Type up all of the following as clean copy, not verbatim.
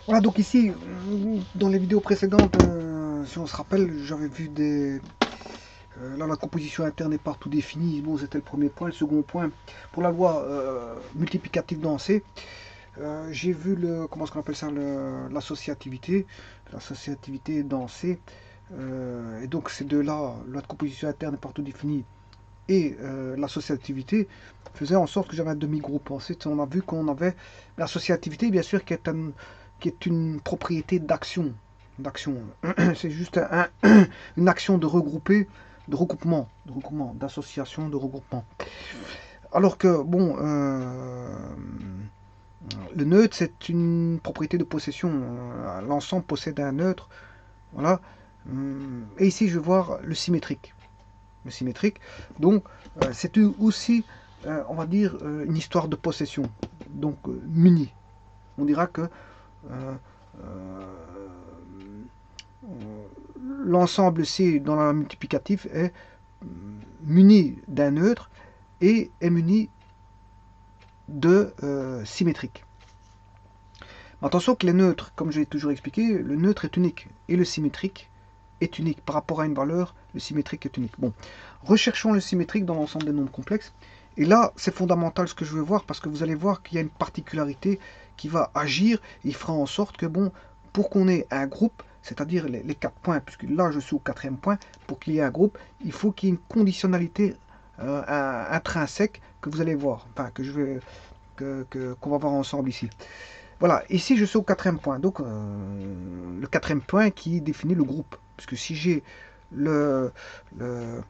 Voilà, donc ici, dans les vidéos précédentes, si on se rappelle, j'avais vu là, la composition interne est partout définie. Bon, c'était le premier point. Le second point, pour la loi multiplicative dans C, j'ai vu comment est-ce qu'on appelle ça, l'associativité. L'associativité dans C. Et donc, ces deux-là, la composition interne est partout définie et l'associativité, faisait en sorte que j'avais un demi-groupe. Ensuite, on a vu qu'on avait l'associativité, bien sûr, qui est une propriété d'action. C'est juste une action de regrouper, de regroupement, d'association, de regroupement. Alors que, bon, le neutre, c'est une propriété de possession. L'ensemble possède un neutre. Voilà. Et ici, je vais voir le symétrique. Le symétrique. Donc, c'est aussi, on va dire, une histoire de possession. Donc, muni. On dira que euh, l'ensemble C dans la multiplicative est muni d'un neutre et est muni de symétrique. Attention que les neutres, comme je l'ai toujours expliqué, le neutre est unique et le symétrique est unique. Par rapport à une valeur, le symétrique est unique. Bon, recherchons le symétrique dans l'ensemble des nombres complexes. Et là, c'est fondamental ce que je veux voir parce que vous allez voir qu'il y a une particularité qui va agir et il fera en sorte que, bon, pour qu'on ait un groupe, c'est-à-dire les 4 points, puisque là je suis au quatrième point, pour qu'il y ait un groupe, il faut qu'il y ait une conditionnalité intrinsèque que vous allez voir, enfin que je vais qu'on va voir ensemble ici. Voilà, ici je suis au quatrième point. Donc le quatrième point qui définit le groupe. Puisque si j'ai le, le,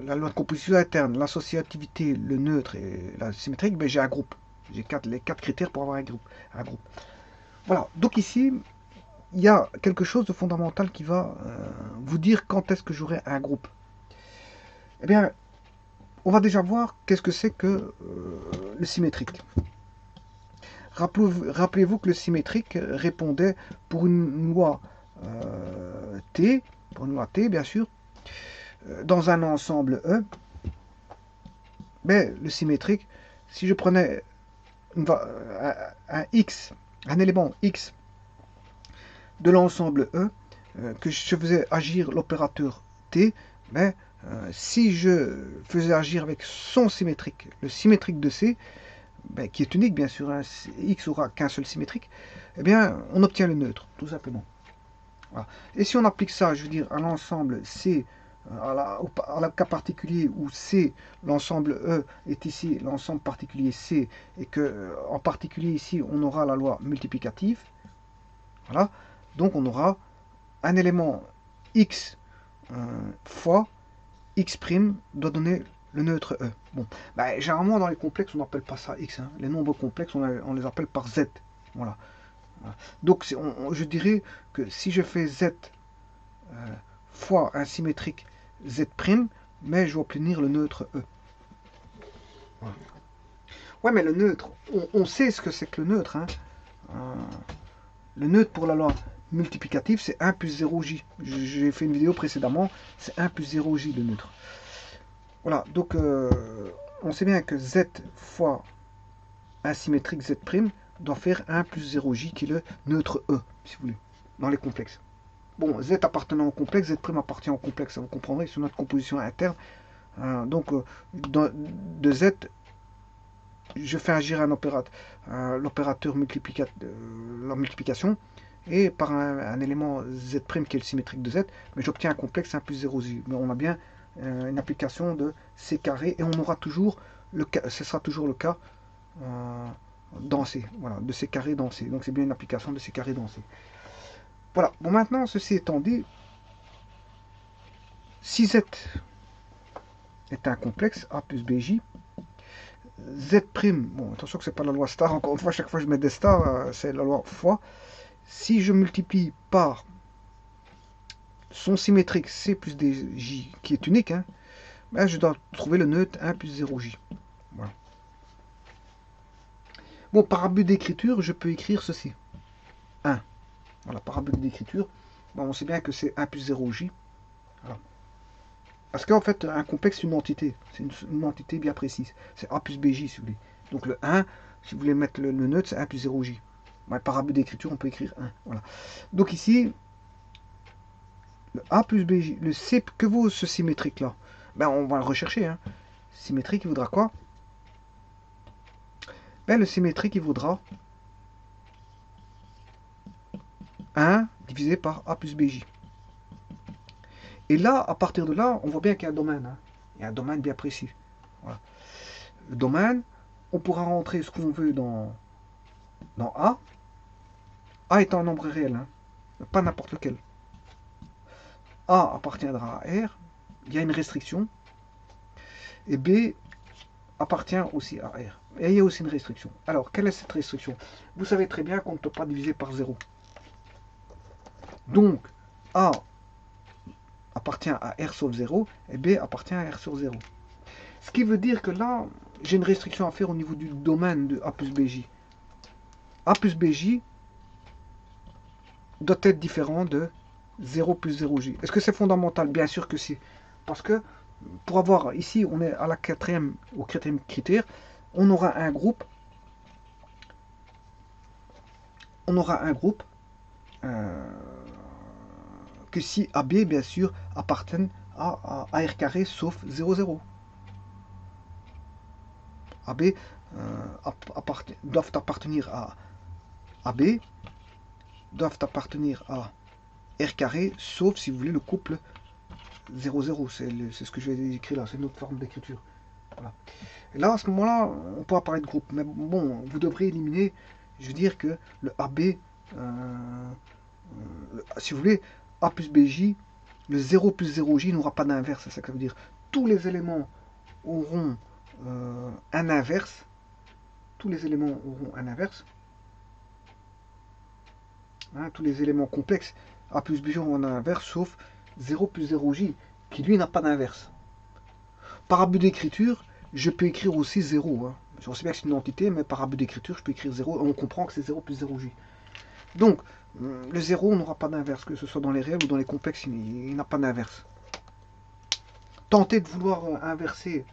la loi de composition interne, l'associativité, le neutre et la symétrique, ben j'ai un groupe. J'ai les 4 critères pour avoir un groupe. Voilà, donc ici, il y a quelque chose de fondamental qui va vous dire quand est-ce que j'aurai un groupe. Eh bien, on va déjà voir qu'est-ce que c'est que le symétrique. Rappelez-vous que le symétrique répondait pour une loi T, pour une loi T bien sûr, dans un ensemble E, mais le symétrique, si je prenais un X, un élément X de l'ensemble E, que je faisais agir l'opérateur T, mais si je faisais agir avec son symétrique, le symétrique de C, ben, qui est unique bien sûr, hein, X aura qu'un seul symétrique, eh bien on obtient le neutre, tout simplement. Voilà. Et si on applique ça, je veux dire, à l'ensemble C, à la cas particulier où C, l'ensemble E est ici l'ensemble particulier C, et que en particulier ici on aura la loi multiplicative, voilà, donc on aura un élément X fois X' doit donner le neutre E. Bon, bah, généralement dans les complexes on n'appelle pas ça X, hein. Les nombres complexes on les appelle par Z. Voilà. Voilà. Donc je dirais que si je fais Z fois un symétrique Z', mais je vais obtenir le neutre E. Voilà. Ouais, mais le neutre, on sait ce que c'est que le neutre. Hein. Euh, le neutre pour la loi multiplicative, c'est 1 plus 0j. J'ai fait une vidéo précédemment, c'est 1 plus 0j le neutre. Voilà, donc on sait bien que Z fois un symétrique Z' doit faire 1 plus 0j qui est le neutre E, si vous voulez, dans les complexes. Bon, Z appartenant au complexe, Z' appartient au complexe, ça vous comprendrez, sur notre composition interne. Donc, de Z, je fais agir l'opérateur la multiplication, et par un élément Z' qui est le symétrique de Z, mais j'obtiens un complexe 1 plus 0. Mais on a bien une application de C carré, et on aura toujours, ce sera toujours le cas dans C, voilà, de C carré dans C. Donc c'est bien une application de C carré dans C. Voilà, bon maintenant, ceci étant dit, si Z est un complexe A plus BJ, Z', bon, attention que c'est pas la loi star, encore une fois, chaque fois que je mets des stars, c'est la loi fois. Si je multiplie par son symétrique C plus DJ, qui est unique, hein, ben je dois trouver le neutre 1 plus 0J. Voilà. Bon, par abus d'écriture, je peux écrire ceci. 1. Voilà, par abus d'écriture, bon, on sait bien que c'est 1 plus 0J. Voilà. Parce qu'en fait, un complexe, c'est une entité. C'est une entité bien précise. C'est A plus BJ, si vous voulez. Donc le 1, si vous voulez mettre le neutre, c'est 1 plus 0J. Ouais, par abus d'écriture, on peut écrire 1. Voilà. Donc ici, le A plus BJ, le C, que vaut ce symétrique-là? Ben, on va le rechercher. Hein. Symétrique, il vaudra quoi? Ben, le symétrique, il vaudra 1 divisé par A plus BJ. Et là, à partir de là, on voit bien qu'il y a un domaine. Hein. Il y a un domaine bien précis. Voilà. Le domaine, on pourra rentrer ce qu'on veut dans A. A est un nombre réel, hein, pas n'importe lequel. A appartiendra à R, il y a une restriction, et B appartient aussi à R. Et il y a aussi une restriction. Alors, quelle est cette restriction? Vous savez très bien qu'on ne peut pas diviser par 0. Donc, A appartient à R sauf 0, et B appartient à R sur 0. Ce qui veut dire que là, j'ai une restriction à faire au niveau du domaine de A plus BJ. A plus BJ doit être différent de 0 plus 0J. Est-ce que c'est fondamental? Bien sûr que si. Parce que pour avoir, ici, on est à la au quatrième critère, on aura un groupe. On aura un groupe que si AB, bien sûr, appartiennent à R carré sauf 0, 0. AB doivent appartenir à AB, doivent appartenir à R carré, sauf si vous voulez le couple 0, 0. C'est ce que je vais écrire là, c'est une autre forme d'écriture. Voilà. Et là, à ce moment-là, on pourra parler de groupe. Mais bon, vous devrez éliminer, je veux dire que le AB, si vous voulez, A plus BJ, le 0 plus 0J n'aura pas d'inverse. C'est ça que ça veut dire. Tous les éléments auront un inverse. Tous les éléments auront un inverse. Hein, tous les éléments complexes, A plus BJ auront un inverse, sauf 0 plus 0J, qui lui n'a pas d'inverse. Par abus d'écriture, je peux écrire aussi 0. Hein. Je sais bien que c'est une entité, mais par abus d'écriture, je peux écrire 0. On comprend que c'est 0 plus 0J. Donc, le 0 n'aura pas d'inverse, que ce soit dans les réels ou dans les complexes, il n'a pas d'inverse. Tenter de vouloir inverser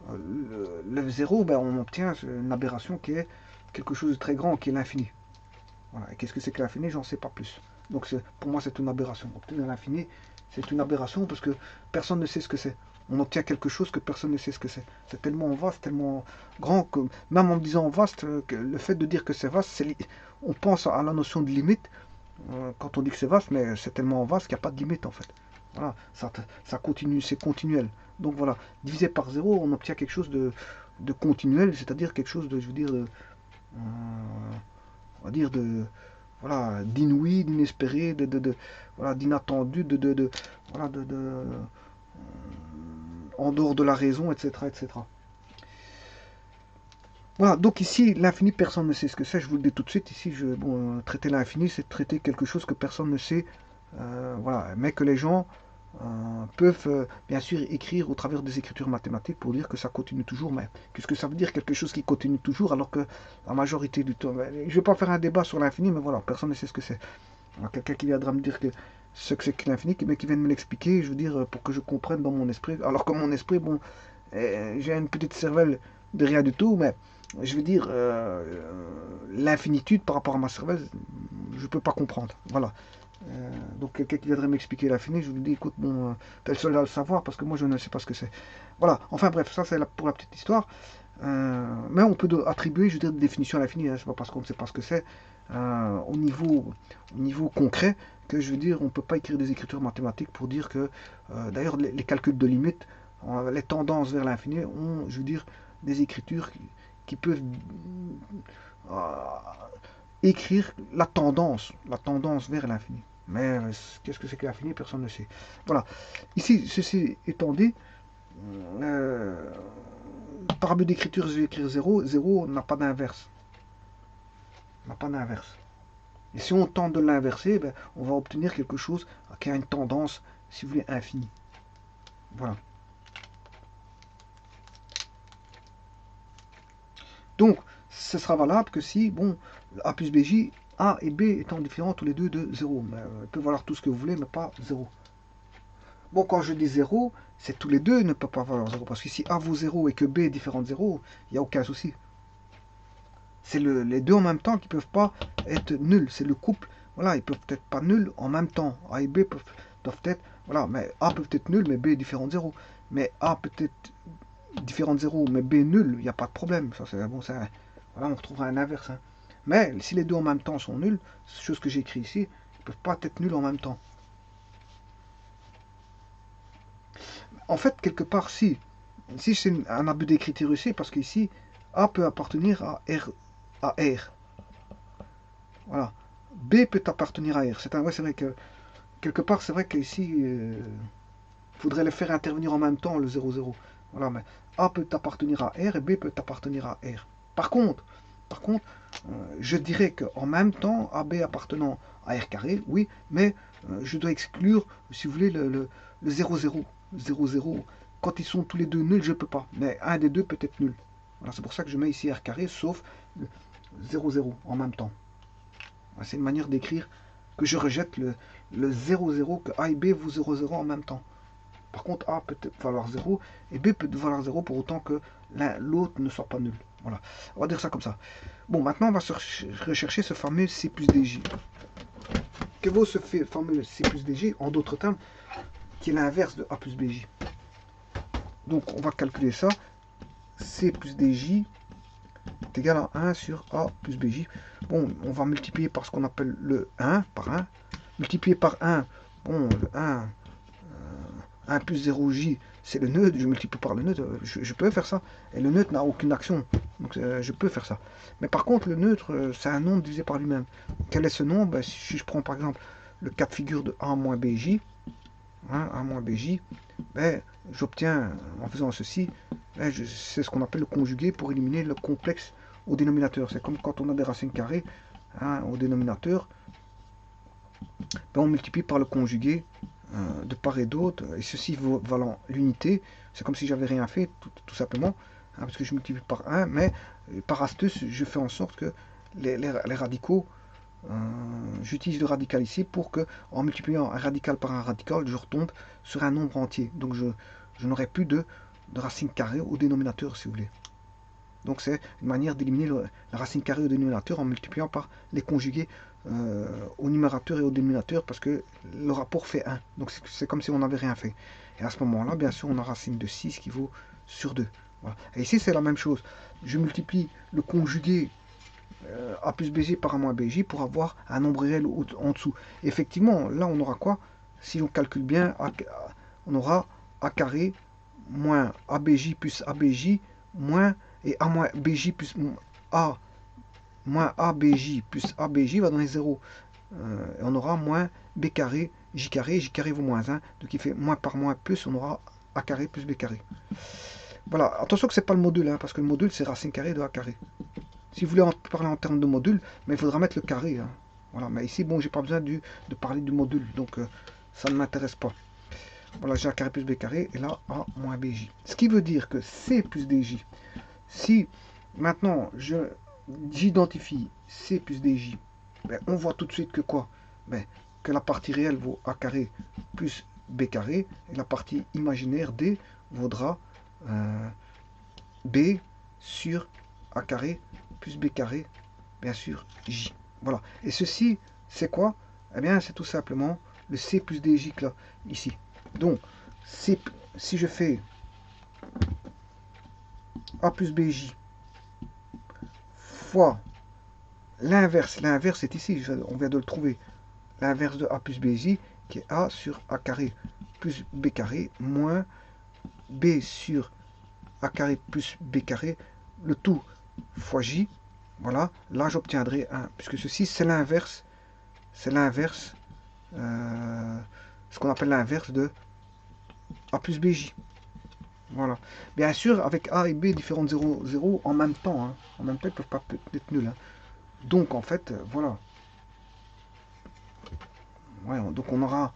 le 0, ben, on obtient une aberration qui est quelque chose de très grand, qui est l'infini. Voilà. Et qu'est-ce que c'est que l'infini? J'en sais pas plus. Donc pour moi, c'est une aberration. Obtenir l'infini, c'est une aberration parce que personne ne sait ce que c'est. On obtient quelque chose que personne ne sait ce que c'est. C'est tellement vaste, tellement grand que même en me disant vaste, que le fait de dire que c'est vaste, on pense à la notion de limite quand on dit que c'est vaste, mais c'est tellement vaste qu'il n'y a pas de limite en fait. Voilà, ça continue, c'est continuel. Donc voilà, divisé par 0, on obtient quelque chose de continuel, c'est-à-dire quelque chose de, je veux dire, on va dire voilà, d'inouï, d'inespéré, voilà, d'inattendu, voilà, en dehors de la raison, etc., etc. Voilà, donc ici, l'infini, personne ne sait ce que c'est, je vous le dis tout de suite. Ici, traiter l'infini, c'est traiter quelque chose que personne ne sait, voilà, mais que les gens peuvent bien sûr écrire au travers des écritures mathématiques pour dire que ça continue toujours. Mais qu'est-ce que ça veut dire quelque chose qui continue toujours alors que la majorité du temps, je ne vais pas faire un débat sur l'infini, mais voilà, personne ne sait ce que c'est. Quelqu'un qui viendra me dire que ce que c'est que l'infini, mais qui vient de me l'expliquer, je veux dire, pour que je comprenne dans mon esprit. Alors que mon esprit, bon, j'ai une petite cervelle de rien du tout, mais je veux dire, l'infinitude par rapport à ma cervelle, je ne peux pas comprendre. Voilà. Donc quelqu'un qui viendrait m'expliquer l'infini, je lui dis, écoute, bon, t'es le seul à le savoir parce que moi je ne sais pas ce que c'est. Voilà, enfin bref, ça c'est pour la petite histoire. Mais on peut attribuer, je veux dire, des définitions à l'infini, hein, c'est pas parce qu'on ne sait pas ce que c'est, au niveau concret, que je veux dire, on ne peut pas écrire des écritures mathématiques pour dire que, d'ailleurs, les calculs de limite, les tendances vers l'infini ont, je veux dire, des écritures qui peuvent écrire la tendance vers l'infini. Mais qu'est-ce que c'est que l'infini? Personne ne sait. Voilà. Ici, ceci étant dit, par abus d'écriture, je vais écrire 0. 0 n'a pas d'inverse. N'a pas d'inverse. Et si on tente de l'inverser, ben, on va obtenir quelque chose qui a une tendance, si vous voulez, infinie. Voilà. Donc, ce sera valable que si, bon, A plus BJ, A et B étant différents tous les deux de 0. On peut valoir tout ce que vous voulez, mais pas 0. Bon, quand je dis 0, c'est tous les deux ne peuvent pas valoir 0. Parce que si A vaut 0 et que B est différent de 0, il n'y a aucun souci. C'est les deux en même temps qui ne peuvent pas être nuls. C'est le couple. Voilà, ils peuvent être pas nuls en même temps. A et B doivent être. Voilà, mais A peut être nul, mais B est différent de 0. Mais A peut être différent de 0, mais B nul, il n'y a pas de problème. Ça, c'est bon, ça. Voilà, on retrouvera un inverse. Hein. Mais si les deux en même temps sont nuls, chose que j'ai écrit ici, ils ne peuvent pas être nuls en même temps. En fait, quelque part, si. Si c'est un abus d'écriture ici, parce qu'ici, A peut appartenir à R. À R. Voilà. B peut appartenir à R. Ouais, c'est vrai que, quelque part, c'est vrai qu'ici, il faudrait les faire intervenir en même temps, le 0,0. Voilà, mais A peut appartenir à R et B peut appartenir à R. Par contre, je dirais qu'en même temps, AB appartenant à R carré, oui, mais je dois exclure, si vous voulez, le 0,0. 0,0. Quand ils sont tous les deux nuls, je ne peux pas. Mais un des deux peut être nul. Voilà, c'est pour ça que je mets ici R carré, sauf le 0,0 en même temps. C'est une manière d'écrire que je rejette le 0,0, que A et B vaut 0,0 en même temps. Par contre, A peut valoir 0 et B peut valoir 0 pour autant que l'autre ne soit pas nul. Voilà, on va dire ça comme ça. Bon, maintenant, on va rechercher ce fameux C plus DJ. Que vaut ce fameux C plus DJ, en d'autres termes, qui est l'inverse de A plus BJ. Donc, on va calculer ça. C plus DJ est égal à 1 sur A plus BJ. Bon, on va multiplier par ce qu'on appelle le 1, par 1. Multiplier par 1, bon, le 1 plus 0j, c'est le neutre, je multiplie par le neutre, je peux faire ça. Et le neutre n'a aucune action, donc je peux faire ça. Mais par contre, le neutre, c'est un nombre divisé par lui-même. Quel est ce nombre? Ben, si je prends par exemple le cas de figure de A moins BJ, hein, A moins BJ, ben, j'obtiens, en faisant ceci, ben, c'est ce qu'on appelle le conjugué pour éliminer le complexe au dénominateur. C'est comme quand on a des racines carrées, hein, au dénominateur, ben, on multiplie par le conjugué de part et d'autre, et ceci valant l'unité. C'est comme si j'avais rien fait, tout simplement, hein, parce que je multiplie par 1, mais par astuce, je fais en sorte que les radicaux, j'utilise le radical ici pour que, en multipliant un radical par un radical, je retombe sur un nombre entier. Donc je n'aurai plus de racine carrée au dénominateur, si vous voulez. Donc c'est une manière d'éliminer la racine carrée au dénominateur en multipliant par les conjugués au numérateur et au dénominateur, parce que le rapport fait 1. Donc c'est comme si on n'avait rien fait. Et à ce moment-là, bien sûr, on a racine de 6 qui vaut sur 2. Voilà. Et ici, c'est la même chose. Je multiplie le conjugué A plus BJ par A moins BJ pour avoir un nombre réel en dessous. Et effectivement, là, on aura quoi? Si on calcule bien, on aura A carré moins ABJ plus ABJ moins et A moins BJ plus A moins ABJ plus ABJ va donner 0. Et on aura moins B carré, J carré vaut moins 1. Donc il fait moins par moins plus, on aura A carré plus B carré. Voilà, attention que c'est pas le module, hein, parce que le module c'est racine carrée de A carré. Si vous voulez parler en termes de module, mais il faudra mettre le carré. Hein. Voilà, mais ici, bon, j'ai pas besoin de parler du module, donc ça ne m'intéresse pas. Voilà, j'ai A carré plus B carré, et là, A moins BJ. Ce qui veut dire que C plus DJ, si maintenant j'identifie C plus DJ, ben, on voit tout de suite que quoi? Ben, que la partie réelle vaut A carré plus B carré, et la partie imaginaire D vaudra B sur A carré plus B carré, bien sûr, J. Voilà. Et ceci, c'est quoi? Eh bien, c'est tout simplement le C plus DJ là, ici. Donc, si je fais A plus BJ fois l'inverse est ici, on vient de le trouver, l'inverse de A plus BJ, qui est A sur A carré plus B carré, moins B sur A carré plus B carré, le tout fois J. Voilà, là j'obtiendrai 1, puisque ceci c'est l'inverse, ce qu'on appelle l'inverse de A plus BJ. Voilà. Bien sûr, avec A et B différents de 0, 0 en même temps. Hein. En même temps, ils ne peuvent pas être nuls. Hein. Donc, en fait, voilà. Ouais, donc, on aura...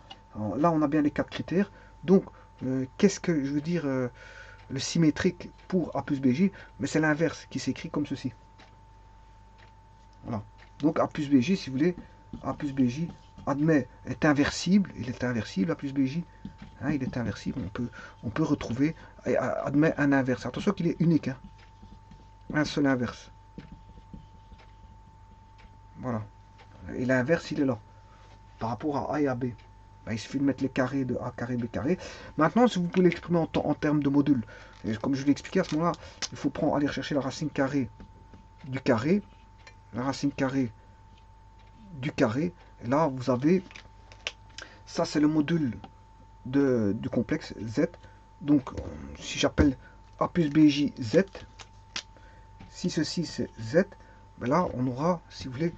Là, on a bien les 4 critères. Donc, qu'est-ce que je veux dire le symétrique pour A plus BJ? Mais c'est l'inverse qui s'écrit comme ceci. Voilà. Donc, A plus BJ, si vous voulez, A plus BJ, admet, est inversible. Il est inversible, A plus BJ. Hein, il est inversible. On peut retrouver, admet un inverse. Attention qu'il est unique. Hein. Un seul inverse. Voilà. Et l'inverse, il est là. Par rapport à A et à B. Ben, il suffit de mettre les carrés de A carré, B carré. Maintenant, si vous pouvez l'exprimer en termes de modules, et comme je l'ai expliqué à ce moment-là, il faut aller rechercher la racine carrée du carré, la racine carrée du carré. Et là, vous avez, ça c'est le module du complexe Z. Donc, si j'appelle A plus BJ Z, si ceci c'est Z, ben là, on aura, si vous voulez,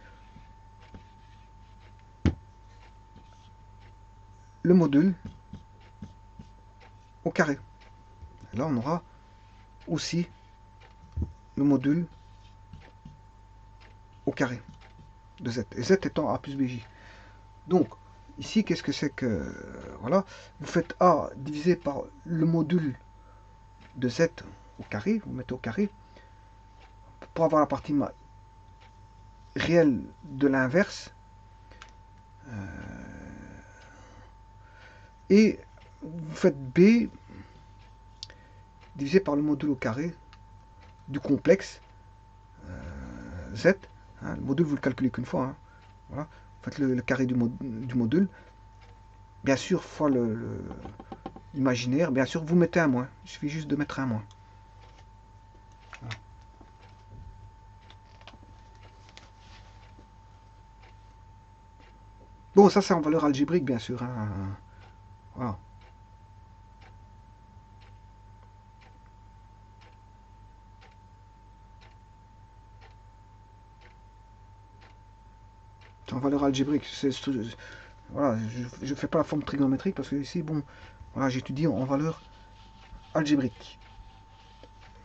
le module au carré. Et là, on aura aussi le module au carré de Z. Et Z étant A plus BJ. Donc, ici, qu'est-ce que c'est que... Voilà, vous faites A divisé par le module de Z au carré, vous mettez au carré, pour avoir la partie réelle de l'inverse. Et vous faites B divisé par le module au carré du complexe Z. Hein, le module, vous le calculez qu'une fois. Hein, voilà. Vous faites le carré du module. Bien sûr, fois l'imaginaire. Bien sûr, vous mettez un moins. Il suffit juste de mettre un moins. Voilà. Bon, ça c'est en valeur algébrique, bien sûr. Hein. Voilà. C'est en valeur algébrique. Voilà, je ne fais pas la forme trigonométrique parce que ici, bon, voilà, j'étudie en valeur algébrique.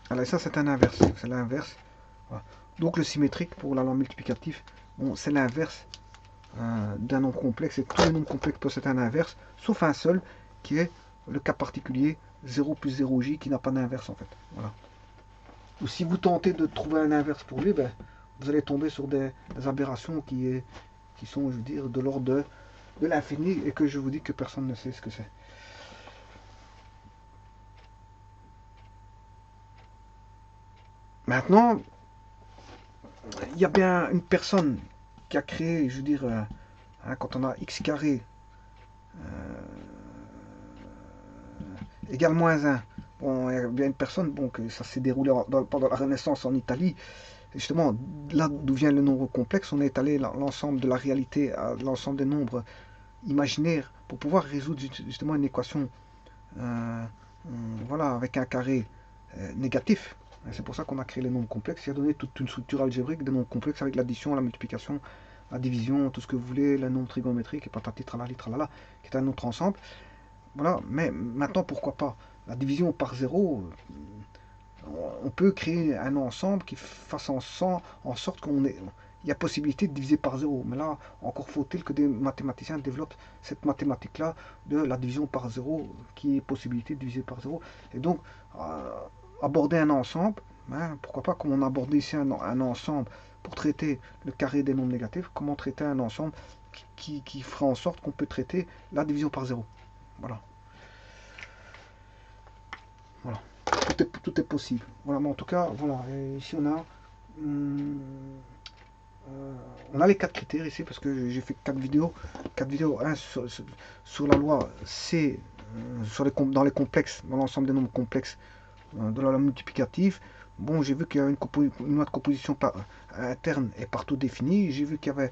Alors ça, c'est un inverse. C'est l'inverse. Voilà. Donc le symétrique pour la loi multiplicative, bon, c'est l'inverse d'un nombre complexe. Et tous les nombres complexes possèdent un inverse, sauf un seul, qui est le cas particulier 0 plus 0j, qui n'a pas d'inverse en fait. Voilà. Ou si vous tentez de trouver un inverse pour lui, ben, vous allez tomber sur des aberrations qui sont, je veux dire, de l'ordre de l'infini et que je vous dis que personne ne sait ce que c'est. Maintenant, il y a bien une personne qui a créé, je veux dire, hein, quand on a x carré égale moins 1, bon, il y a bien une personne, bon, que ça s'est déroulé pendant la Renaissance en Italie. Et justement, là d'où vient le nombre complexe, on a étalé l'ensemble de la réalité à l'ensemble des nombres imaginaires pour pouvoir résoudre justement une équation voilà, avec un carré négatif. C'est pour ça qu'on a créé les nombres complexes. Il a donné toute une structure algébrique des nombres complexes avec l'addition, la multiplication, la division, tout ce que vous voulez, le nombre trigonométrique, et patati tralali tralala, qui est un autre ensemble. Voilà, mais maintenant, pourquoi pas la division par zéro, on peut créer un ensemble qui fasse en sorte il y a possibilité de diviser par zéro. Mais là, encore faut-il que des mathématiciens développent cette mathématique-là de la division par zéro, qui est possibilité de diviser par zéro. Et donc, aborder un ensemble, hein, pourquoi pas, comme on a abordé ici un ensemble pour traiter le carré des nombres négatifs, comment traiter un ensemble qui fera en sorte qu'on peut traiter la division par zéro. Voilà. Voilà. Tout est possible. Voilà, mais en tout cas, voilà. Et ici on a les 4 critères ici parce que j'ai fait 4 vidéos. 4 vidéos, un sur la loi C, dans les complexes, dans l'ensemble des nombres complexes de la loi multiplicative. Bon, j'ai vu qu'il y a une loi de composition interne est partout définie. J'ai vu qu'il y avait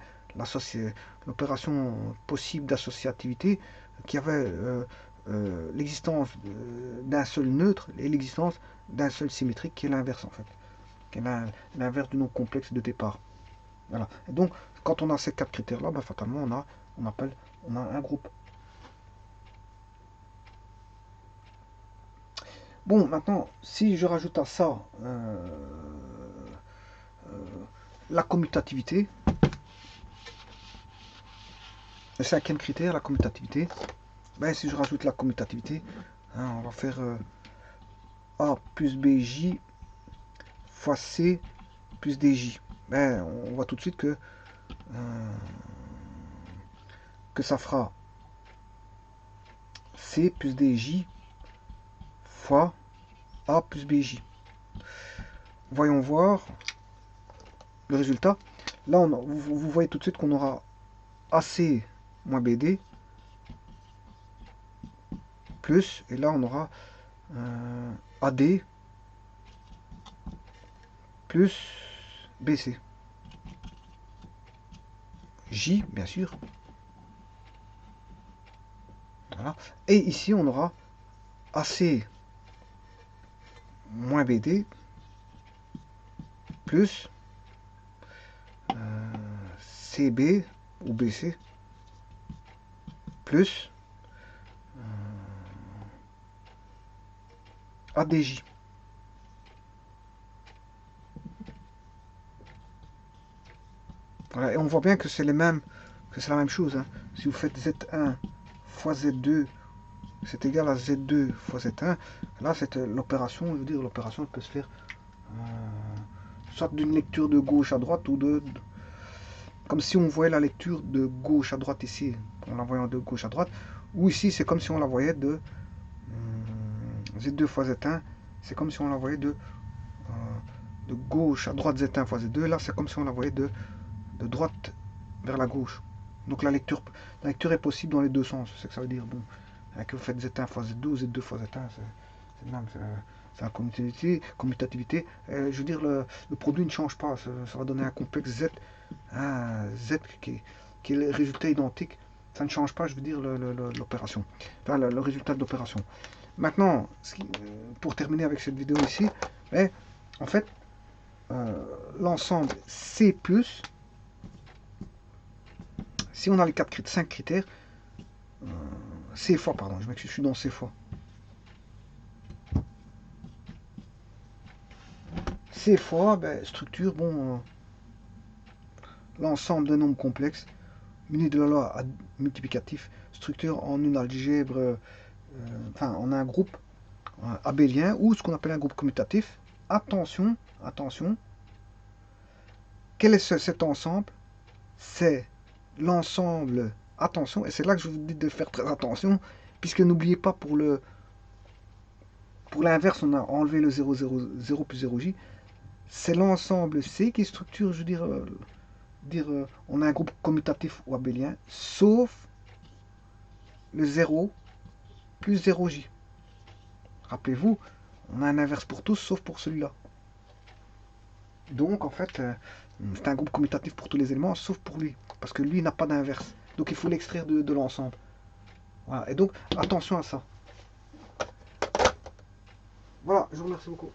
l'opération possible d'associativité, qu'il y avait l'existence d'un seul neutre et l'existence d'un seul symétrique qui est l'inverse en fait, qui est l'inverse du nombre complexe de départ. Voilà. Et donc, quand on a ces 4 critères-là, ben, fatalement, on a un groupe. Bon, maintenant, si je rajoute à ça la commutativité, le 5e critère, la commutativité, ben, si je rajoute la commutativité, hein, on va faire A plus BJ fois C plus DJ. Ben, on voit tout de suite que ça fera C plus DJ fois A plus BJ. Voyons voir le résultat. Là, vous voyez tout de suite qu'on aura AC moins BD plus, et là on aura AD plus BC. J, bien sûr. Voilà. Et ici, on aura AC moins BD plus CB ou BC plus ADJ. Voilà, et on voit bien que c'est les mêmes, que c'est la même chose. Hein. Si vous faites Z1 fois Z2, c'est égal à Z2 fois Z1. Là, c'est l'opération, je veux dire, l'opération peut se faire soit d'une lecture de gauche à droite ou comme si on voyait la lecture de gauche à droite ici, en la voyant de gauche à droite, ou ici c'est comme si on la voyait de Z2 fois Z1, c'est comme si on la voyait de gauche à droite Z1 fois Z2, là c'est comme si on la voyait de droite vers la gauche. Donc la lecture est possible dans les deux sens, c'est que ça veut dire. Bon, que vous faites Z1 fois Z2 ou Z2 fois Z1, c'est le même, c'est la commutativité. Je veux dire, le produit ne change pas, ça va donner un complexe Z, un Z qui est le résultat identique. Ça ne change pas, je veux dire, l'opération. Enfin, le résultat de l'opération. Maintenant, pour terminer avec cette vidéo ici, en fait, l'ensemble C+, si on a les 5 critères, C fois, pardon, je m'excuse, je suis dans C fois. C fois, structure, bon, l'ensemble d'un nombre complexe, muni de la loi multiplicatif, structure en une algèbre, enfin, on a un groupe abélien ou ce qu'on appelle un groupe commutatif. Attention, attention, quel est cet ensemble? C'est l'ensemble, attention, et c'est là que je vous dis de faire très attention, puisque n'oubliez pas pour l'inverse, on a enlevé le 0, 0, 0 plus 0j, c'est l'ensemble C qui structure, je veux dire, on a un groupe commutatif ou abélien, sauf le 0 plus 0j. Rappelez-vous, on a un inverse pour tous, sauf pour celui-là. Donc, en fait, c'est un groupe commutatif pour tous les éléments, sauf pour lui, parce que lui n'a pas d'inverse. Donc, il faut l'extraire de l'ensemble. Voilà, et donc, attention à ça. Voilà, je vous remercie beaucoup.